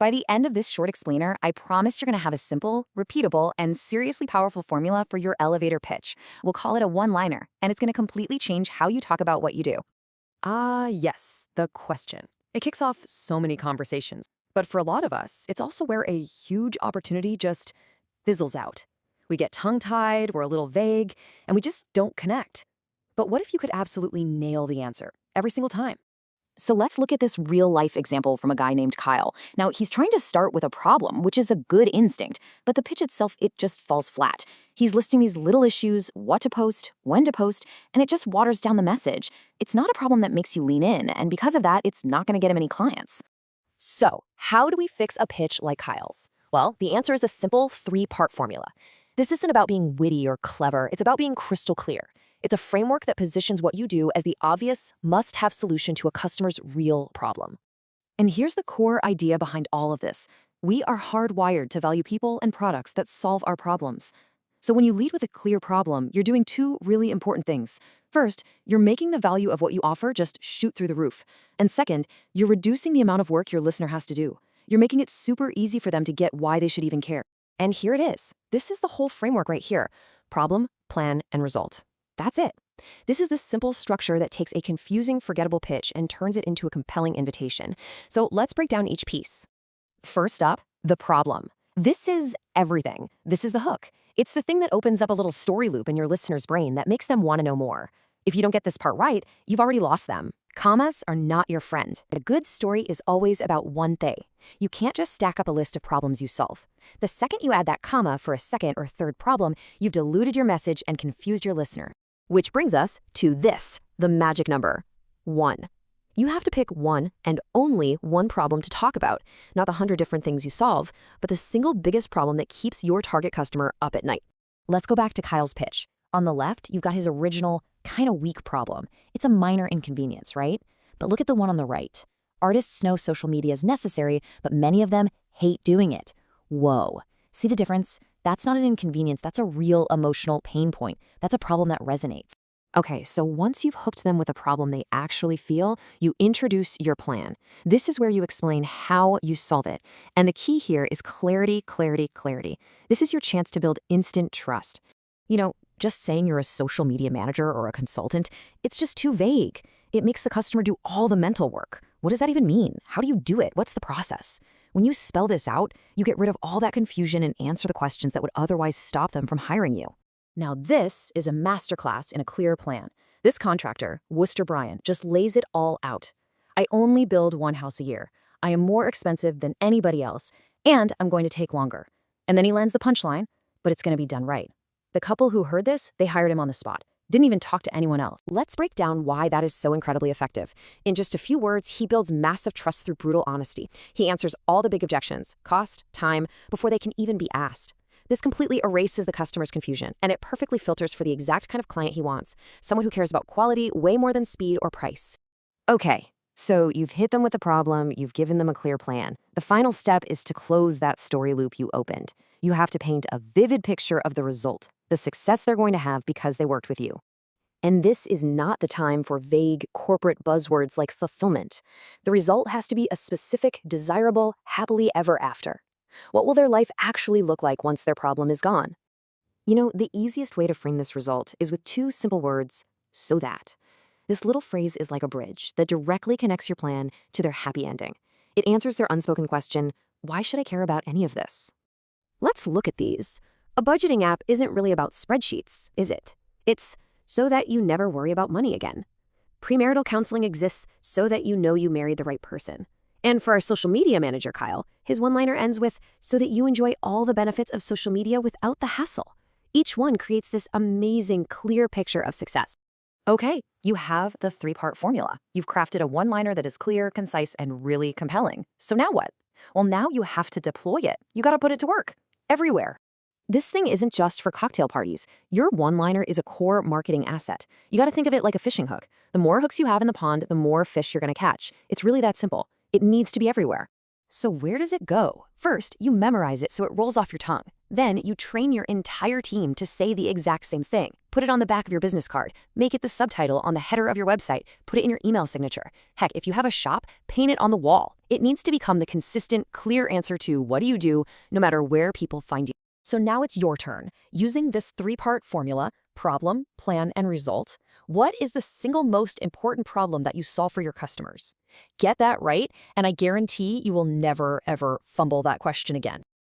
By the end of this short explainer, I promise you're going to have a simple, repeatable, and seriously powerful formula for your elevator pitch. We'll call it a one-liner, and it's going to completely change how you talk about what you do. Ah, yes, the question. It kicks off so many conversations. But for a lot of us, it's also where a huge opportunity just fizzles out. We get tongue-tied, we're a little vague, and we just don't connect. But what if you could absolutely nail the answer every single time? So let's look at this real-life example from a guy named Kyle. Now, he's trying to start with a problem, which is a good instinct, but the pitch itself, it just falls flat. He's listing these little issues, what to post, when to post, and it just waters down the message. It's not a problem that makes you lean in, and because of that, it's not going to get him any clients. So, how do we fix a pitch like Kyle's? Well, the answer is a simple three-part formula. This isn't about being witty or clever, it's about being crystal clear. It's a framework that positions what you do as the obvious, must-have solution to a customer's real problem. And here's the core idea behind all of this. We are hardwired to value people and products that solve our problems. So when you lead with a clear problem, you're doing two really important things. First, you're making the value of what you offer just shoot through the roof. And second, you're reducing the amount of work your listener has to do. You're making it super easy for them to get why they should even care. And here it is. This is the whole framework right here. Problem, plan, and result. That's it. This is the simple structure that takes a confusing, forgettable pitch and turns it into a compelling invitation. So let's break down each piece. First up, the problem. This is everything. This is the hook. It's the thing that opens up a little story loop in your listener's brain that makes them want to know more. If you don't get this part right, you've already lost them. Commas are not your friend. A good story is always about one thing. You can't just stack up a list of problems you solve. The second you add that comma for a second or third problem, you've diluted your message and confused your listener. Which brings us to this, the magic number, 1. You have to pick one and only one problem to talk about, not the 100 different things you solve, but the single biggest problem that keeps your target customer up at night. Let's go back to Kyle's pitch. On the left, you've got his original, kind of weak problem. It's a minor inconvenience, right? But look at the one on the right. Artists know social media is necessary, but many of them hate doing it. Whoa. See the difference? That's not an inconvenience, that's a real emotional pain point. That's a problem that resonates. Okay, so once you've hooked them with a problem they actually feel, you introduce your plan. This is where you explain how you solve it. And the key here is clarity, clarity, clarity. This is your chance to build instant trust. Just saying you're a social media manager or a consultant, it's just too vague. It makes the customer do all the mental work. What does that even mean? How do you do it? What's the process? When you spell this out, you get rid of all that confusion and answer the questions that would otherwise stop them from hiring you. Now this is a masterclass in a clear plan. This contractor, Worcester Bryan, just lays it all out. I only build one house a year. I am more expensive than anybody else, and I'm going to take longer. And then he lands the punchline, but it's going to be done right. The couple who heard this, they hired him on the spot. Didn't even talk to anyone else. Let's break down why that is so incredibly effective. In just a few words, he builds massive trust through brutal honesty. He answers all the big objections, cost, time, before they can even be asked. This completely erases the customer's confusion, and it perfectly filters for the exact kind of client he wants, someone who cares about quality way more than speed or price. Okay, so you've hit them with the problem, you've given them a clear plan. The final step is to close that story loop you opened. You have to paint a vivid picture of the result, the success they're going to have because they worked with you. And this is not the time for vague corporate buzzwords like fulfillment. The result has to be a specific, desirable, happily ever after. What will their life actually look like once their problem is gone? The easiest way to frame this result is with two simple words, so that. This little phrase is like a bridge that directly connects your plan to their happy ending. It answers their unspoken question, why should I care about any of this? Let's look at these. A budgeting app isn't really about spreadsheets, is it? It's so that you never worry about money again. Premarital counseling exists so that you know you married the right person. And for our social media manager, Kyle, his one-liner ends with, so that you enjoy all the benefits of social media without the hassle. Each one creates this amazing, clear picture of success. Okay, you have the three-part formula. You've crafted a one-liner that is clear, concise, and really compelling. So now what? Well, now you have to deploy it. You got to put it to work. Everywhere. This thing isn't just for cocktail parties. Your one-liner is a core marketing asset. You got to think of it like a fishing hook. The more hooks you have in the pond, the more fish you're going to catch. It's really that simple. It needs to be everywhere. So where does it go? First, you memorize it so it rolls off your tongue. Then you train your entire team to say the exact same thing. Put it on the back of your business card. Make it the subtitle on the header of your website. Put it in your email signature. Heck, if you have a shop, paint it on the wall. It needs to become the consistent, clear answer to what do you do, no matter where people find you. So now it's your turn. Using this three-part formula, problem, plan, and result, what is the single most important problem that you solve for your customers? Get that right, and I guarantee you will never, ever fumble that question again.